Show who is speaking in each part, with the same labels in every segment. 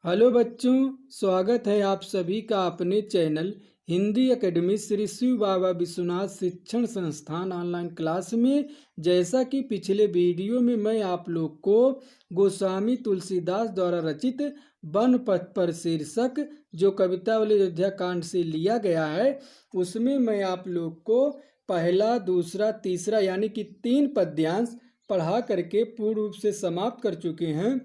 Speaker 1: Hello बच्चों, स्वागत है आप सभी का अपने चैनल हिंदी एकेडमी श्री शिव बाबा विश्वनाथ शिक्षण संस्थान ऑनलाइन क्लास में। जैसा कि पिछले वीडियो में मैं आप लोग को गोस्वामी तुलसीदास द्वारा रचित वन पथ पर शीर्षक जो कवितावली अयोध्या कांड से लिया गया है, उसमें मैं आप लोग को पहला, दूसरा, तीसरा यानी कि 3 पद्यांश पढ़ा करके पूर्ण रूप से समाप्त कर चुके हैं।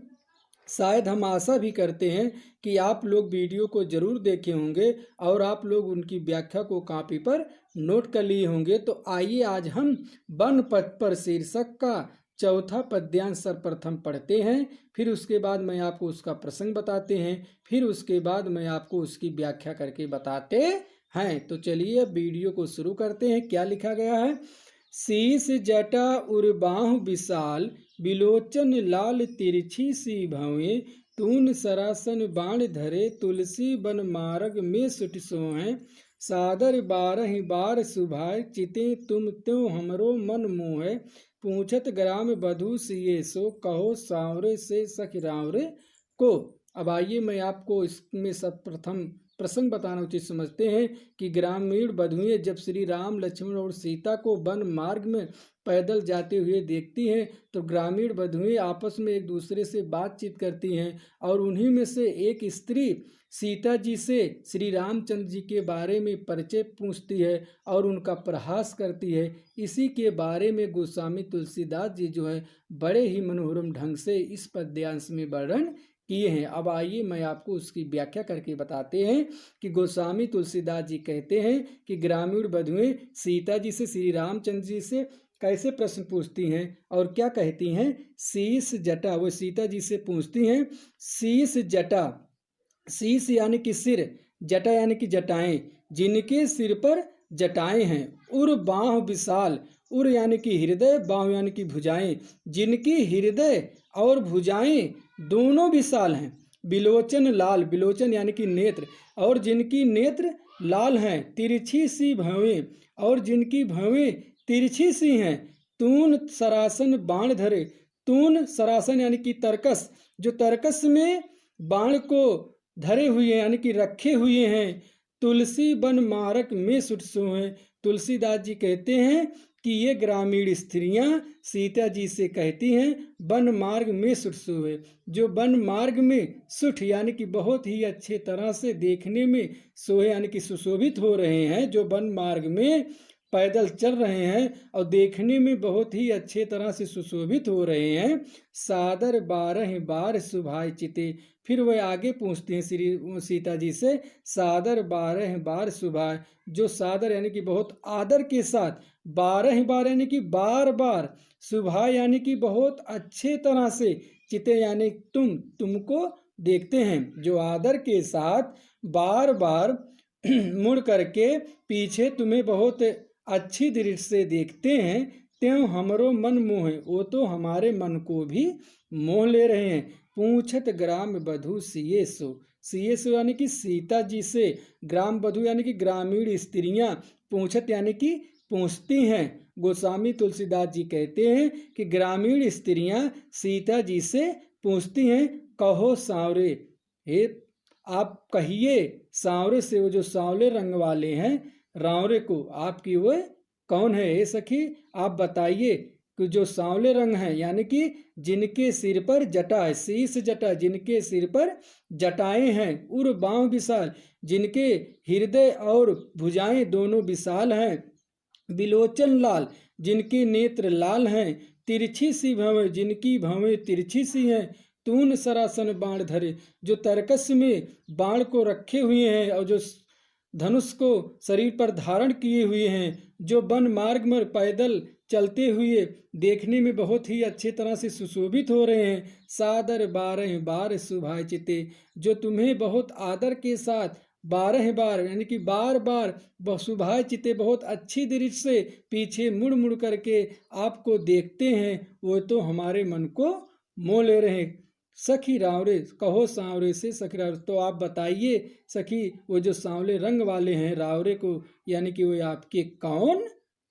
Speaker 1: शायद हम आशा भी करते हैं कि आप लोग वीडियो को जरूर देखे होंगे और आप लोग उनकी व्याख्या को कॉपी पर नोट कर लिए होंगे। तो आइए आज हम वन पथ पर शीर्षक का चौथा पद्यांश सर्वप्रथम पढ़ते हैं, फिर उसके बाद मैं आपको उसका प्रसंग बताते हैं, फिर उसके बाद मैं आपको उसकी व्याख्या करके बताते हैं। तो चलिए अब वीडियो को शुरू करते हैं। क्या लिखा गया है? शीश जटा उर्बाहु विशाल, बिलोचन लाल तिरछी सी भवें, तून सरासन बाण धरे, तुलसी बन मार्ग में सुट सोहें, सादर बारह बार सुभाय, चिते तुम त्यों हमरो मन मोहे, पूछत ग्राम बधू सिये सो, कहो सांवरे से सखी रावरे को। अब आइए मैं आपको इसमें सर्वप्रथम प्रसंग बताना उचित समझते हैं कि ग्रामीण बधुएं जब श्री राम, लक्ष्मण और सीता को वन मार्ग में पैदल जाते हुए देखती हैं तो ग्रामीण बधुएं आपस में एक दूसरे से बातचीत करती हैं और उन्हीं में से एक स्त्री सीता जी से श्री रामचंद्र जी के बारे में परिचय पूछती है और उनका प्रहास करती है। इसी के बारे में गोस्वामी तुलसीदास जी जो है बड़े ही मनोरम ढंग से इस पद्यांश में वर्णन किए हैं। अब आइए मैं आपको उसकी व्याख्या करके बताते हैं कि गोस्वामी तुलसीदास जी कहते हैं कि ग्रामीण बधुएं सीता जी से, श्री रामचंद्र जी से कैसे प्रश्न पूछती हैं और क्या कहती हैं। शीश जटा, वो सीता जी से पूछती हैं शीश जटा, शीश यानी कि सिर, जटा यानी कि जटाएं, जिनके सिर पर जटाएं हैं। उर बाह विशाल, उर यानी कि हृदय, बाह यानी कि भुजाएं, जिनकी हृदय और भुजाएं दोनों विशाल हैं। बिलोचन लाल, बिलोचन यानी कि नेत्र, और जिनकी नेत्र लाल हैं। तिरछी सी भवें, और जिनकी भवें तिरछी सी हैं। तून सरासन बाण धरे, तून सरासन यानी कि तरकस, जो तरकस में बाण को धरे हुए यानी कि रखे हुए हैं। तुलसी बन मारक में सुट सोहें, तुलसीदास जी कहते हैं कि ये ग्रामीण स्त्रियां सीता जी से कहती हैं वन मार्ग में सुट सोहे, जो वन मार्ग में सुठ यानी कि बहुत ही अच्छे तरह से देखने में, सोहे यानी कि सुशोभित हो रहे हैं, जो वन मार्ग में पैदल चल रहे हैं और देखने में बहुत ही अच्छे तरह से सुशोभित हो रहे हैं। सादर बारह बार सुभाय चिते, फिर वह आगे पूछते हैं श्री सीता जी से सादर बारह बार सुभाय, जो सादर यानी कि बहुत आदर के साथ, बारह बार यानी कि बार बार, सुभाय यानी कि बहुत अच्छे तरह से, चिते यानी तुमको देखते हैं, जो आदर के साथ बार बार मुड़ करके पीछे तुम्हें बहुत अच्छी दृष्टि से देखते हैं। त्यों हमरो मन मोहे, वो तो हमारे मन को भी मोह ले रहे हैं। पूछत ग्राम बधू सिये सो, सिये सो यानी कि सीता जी से, ग्राम बधू यानी कि ग्रामीण स्त्रियां, पूछत यानी कि पूछती हैं। गोस्वामी तुलसीदास जी कहते हैं कि ग्रामीण स्त्रियां सीता जी से पूछती हैं, कहो सांवरे, हे आप कहिए सांवरे से, वो जो सांवले रंग वाले हैं रावरे को, आपकी वो कौन है हे सखी, आप बताइए कि जो सांवले रंग हैं यानी कि जिनके सिर पर जटा है, शीश जटा, जिनके सिर पर जटाएं हैं। उर बांह विशाल, जिनके हृदय और भुजाएं दोनों विशाल हैं। बिलोचन लाल, जिनके नेत्र लाल हैं। तिरछी सी भवें, जिनकी भवें तिरछी सी हैं। तून सरासन बाण धरे, जो तरकस में बाण को रखे हुए हैं और जो धनुष को शरीर पर धारण किए हुए हैं, जो वन मार्ग में पैदल चलते हुए देखने में बहुत ही अच्छे तरह से सुशोभित हो रहे हैं। सादर बारह बार सुभाय चिते, जो तुम्हें बहुत आदर के साथ बारह बार यानी कि बार बार सुभाय चिते, बहुत अच्छी दृष्टि से पीछे मुड़ मुड़ करके आपको देखते हैं, वो तो हमारे मन को मोह ले रहे हैं। सखी रावरे, कहो सांवरे से सखी रावरे, तो आप बताइए सखी वो जो सांवले रंग वाले हैं रावरे को, यानी कि वो आपके कौन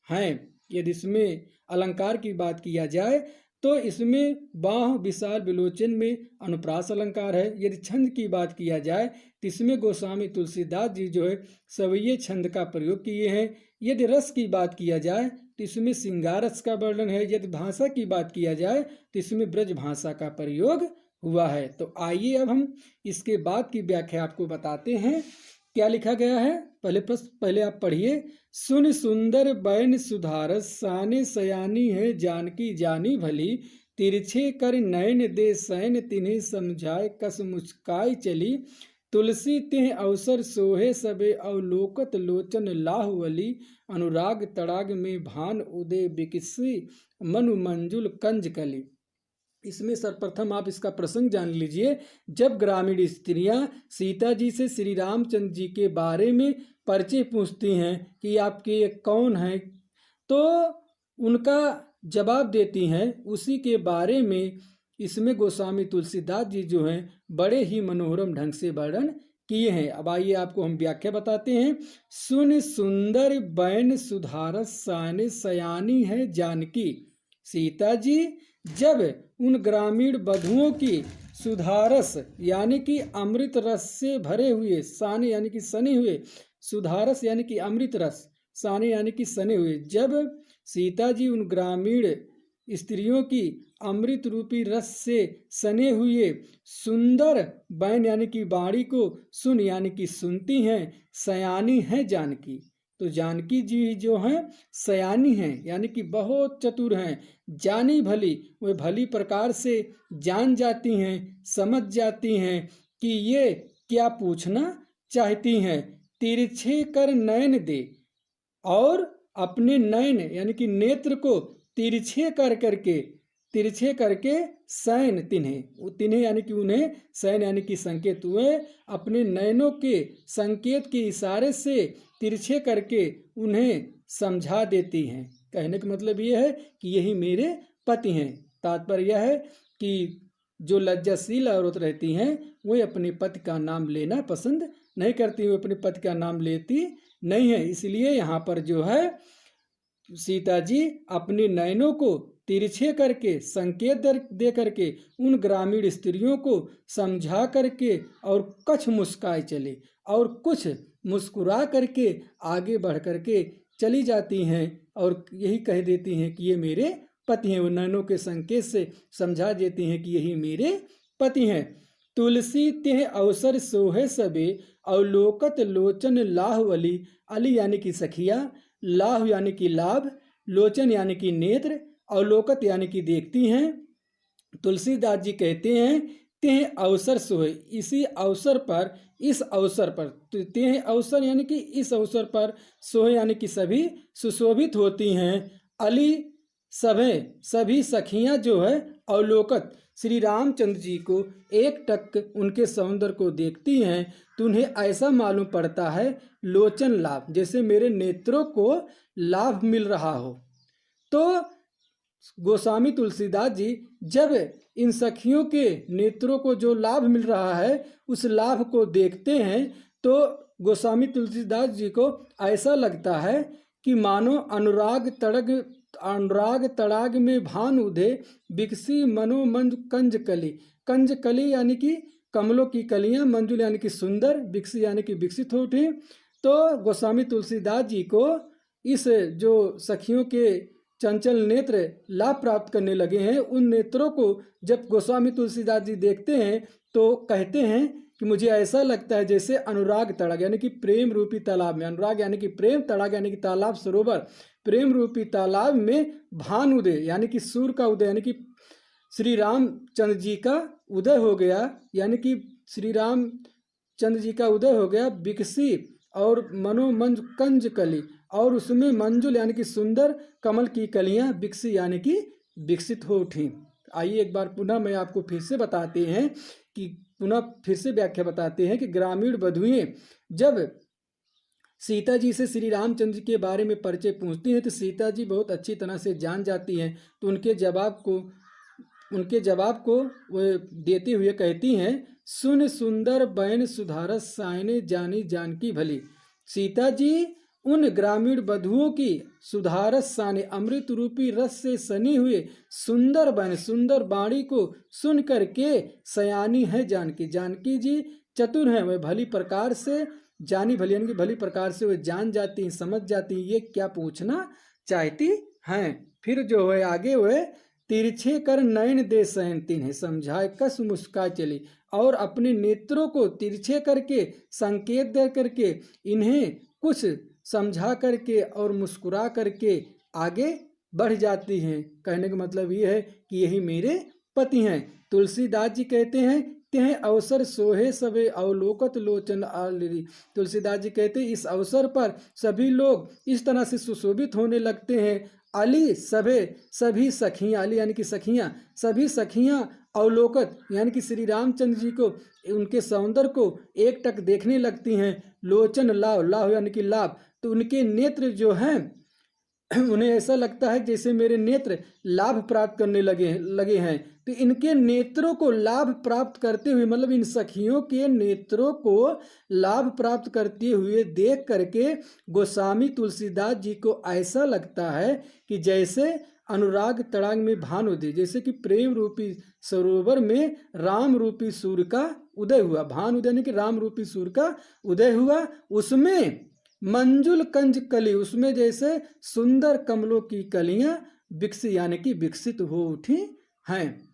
Speaker 1: हैं। यदि इसमें अलंकार की बात किया जाए तो इसमें बाह विशाल विलोचन में अनुप्रास अलंकार है। यदि छंद की बात किया जाए तो इसमें गोस्वामी तुलसीदास जी जो है सवैये छंद का प्रयोग किए हैं। यदि रस की बात किया जाए तो इसमें श्रृंगार रस का वर्णन है। यदि भाषा की बात किया जाए तो इसमें ब्रज भाषा का प्रयोग हुआ है। तो आइए अब हम इसके बाद की व्याख्या आपको बताते हैं। क्या लिखा गया है, पहले आप पढ़िए। सुन सुंदर बैन सुधारस, साने सयानी है जानकी जानी भली। तिरछे कर नयन दे सैन, तिन्हें समझाए कस मुस्काई चली। तुलसी तिह अवसर सोहे सबे, अवलोकत लोचन लाहुवली। अनुराग तड़ाग में भान उदय, बिकसी मनु मंजुल कंज कली। इसमें सर्वप्रथम आप इसका प्रसंग जान लीजिए। जब ग्रामीण स्त्रियां सीता जी से श्री रामचंद्र जी के बारे में परिचय पूछती हैं कि आपके कौन हैं, तो उनका जवाब देती हैं, उसी के बारे में इसमें गोस्वामी तुलसीदास जी जो हैं बड़े ही मनोरम ढंग से वर्णन किए हैं। अब आइए आपको हम व्याख्या बताते हैं। सुन सुंदर बैन सुधारस, साने सयानी है जानकी। सीता जी जब उन ग्रामीण वधुओं की सुधारस यानी कि अमृत रस से भरे हुए, साने यानी कि सने हुए, सुधारस यानी कि अमृत रस, साने यानी कि सने हुए, जब सीता जी उन ग्रामीण स्त्रियों की अमृत रूपी रस से सने हुए सुंदर बैन यानी कि बाणी को सुन यानी कि सुनती हैं, सयानी है जानकी। तो जानकी जी जो हैं सयानी हैं यानी कि बहुत चतुर हैं। जानी भली, वे भली प्रकार से जान जाती हैं, समझ जाती हैं कि ये क्या पूछना चाहती हैं। तिरछे कर नयन दे, और अपने नयन यानी कि नेत्र को तिरछे करके सैन तिन्हें यानी कि उन्हें, सैन यानी कि संकेत, हुए अपने नयनों के संकेत के इशारे से तिरछे करके उन्हें समझा देती हैं। कहने का मतलब ये है कि यही मेरे पति हैं। तात्पर्य यह है कि जो लज्जाशील औरत रहती हैं वे अपने पति का नाम लेना पसंद नहीं करती, वे अपने पति का नाम लेती नहीं है। इसलिए यहाँ पर जो है सीता जी अपने नयनों को तिरछे करके संकेत दे करके उन ग्रामीण स्त्रियों को समझा करके और कुछ मुस्काए चले और कुछ मुस्कुरा करके आगे बढ़ करके चली जाती हैं और यही कह देती हैं कि ये मेरे पति हैं। वो नयनों के संकेत से समझा देती हैं कि यही मेरे पति हैं। तुलसी तेह अवसर सोहे सबे, अवलोकत लोचन लाहवली। अली यानी कि सखिया, लाह यानी कि लाभ, लोचन यानी कि नेत्र, अवलोकत यानी कि देखती हैं। तुलसीदास जी कहते हैं तेह अवसर सोहे, इसी अवसर पर, इस अवसर पर, तेह अवसर यानी कि इस अवसर पर, सोहे यानी कि सभी सुशोभित होती हैं। अली सभी सखियां जो है अवलोकत श्री रामचंद्र जी को एक टक उनके सौंदर्य को देखती हैं तो उन्हें ऐसा मालूम पड़ता है लोचन लाभ, जैसे मेरे नेत्रों को लाभ मिल रहा हो। तो गोस्वामी तुलसीदास जी जब इन सखियों के नेत्रों को जो लाभ मिल रहा है उस लाभ को देखते हैं तो गोस्वामी तुलसीदास जी को ऐसा लगता है कि मानो अनुराग तड़ाग में भान उधे, बिकसी मनोमंज कंज कली। कंज कली यानी कि कमलों की कलियां, मंजुल यानी कि सुंदर, बिकसी यानी कि विकसित हो उठी। तो गोस्वामी तुलसीदास जी को इस जो सखियों के चंचल नेत्र लाभ प्राप्त करने लगे हैं, उन नेत्रों को जब गोस्वामी तुलसीदास जी देखते हैं तो कहते हैं कि मुझे ऐसा लगता है जैसे अनुराग तड़ाग यानी कि प्रेम रूपी तालाब में, अनुराग यानी कि प्रेम, तड़ाग यानी कि तालाब, सरोवर, प्रेम रूपी तालाब में भान उदय यानी कि सूर्य का उदय यानी कि श्री रामचंद्र जी का उदय हो गया, यानी कि श्री रामचंद्र जी का उदय हो गया। बिकसी और मनोमंज कंज कली, और उसमें मंजुल यानी कि सुंदर कमल की कलियां, बिकसी यानी कि विकसित हो उठी। आइए एक बार पुनः मैं आपको फिर से बताते हैं कि फिर से व्याख्या बताते हैं कि ग्रामीण वधुएं जब सीता जी से श्री रामचंद्र के बारे में परिचय पूछती हैं तो सीता जी बहुत अच्छी तरह से जान जाती हैं। तो उनके जवाब को वो देते हुए कहती हैं, सुन सुंदर बैन सुधारस, सायने जानी जानकी भली। सीता जी उन ग्रामीण बधुओं की सुधारस साने अमृत रूपी रस से सनी हुए सुंदर वाणी को सुन करके सयानी है जानकी। जानकी जी चतुर हैं, वह भली प्रकार से जानी भली यानी कि भली प्रकार से वह जान जाती हैं, समझ जाती हैं ये क्या पूछना चाहती हैं। फिर जो है आगे वह तिरछे कर नयन दे सहन तिन्हें समझाए कस मुस्काए चली, और अपने नेत्रों को तिरछे करके संकेत दे करके इन्हें कुछ समझा करके और मुस्कुरा करके आगे बढ़ जाती हैं। कहने का मतलब ये है कि यही मेरे पति हैं। तुलसीदास जी कहते हैं तेह अवसर सोहे सबे अवलोकत लोचन आलिरी। तुलसीदास जी कहते हैं इस अवसर पर सभी लोग इस तरह से सुशोभित होने लगते हैं। अली सभे सभी सखियाँ, अली यानी कि सखियाँ, सभी सखियाँ अवलोकत यानी कि श्री रामचंद्र जी को उनके सौंदर्य को एक टक देखने लगती हैं। लोचन लाभ, लाभ यानी कि लाभ, तो उनके नेत्र जो हैं उन्हें ऐसा लगता है जैसे मेरे नेत्र लाभ प्राप्त करने लगे हैं। तो इनके नेत्रों को लाभ प्राप्त करते हुए मतलब इन सखियों के नेत्रों को लाभ प्राप्त करते हुए देख करके गोस्वामी तुलसीदास जी को ऐसा लगता है कि जैसे अनुराग तड़ाग में भान उदय, जैसे कि प्रेम रूपी सरोवर में राम रूपी सूर्य का उदय हुआ। भान उदय यानी कि राम रूपी सूर्य का उदय हुआ, उसमें मंजुल कंज कली, उसमें जैसे सुंदर कमलों की कलियां विकसित यानी कि विकसित हो उठी हैं।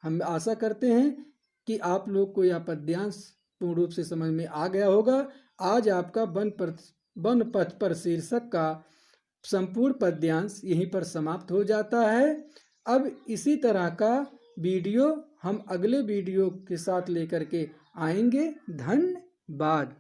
Speaker 1: हम आशा करते हैं कि आप लोग को यह पद्यांश पूर्ण रूप से समझ में आ गया होगा। आज आपका वन पथ पर शीर्षक का संपूर्ण पद्यांश यहीं पर समाप्त हो जाता है। अब इसी तरह का वीडियो हम अगले वीडियो के साथ लेकर के आएंगे। धन्यवाद।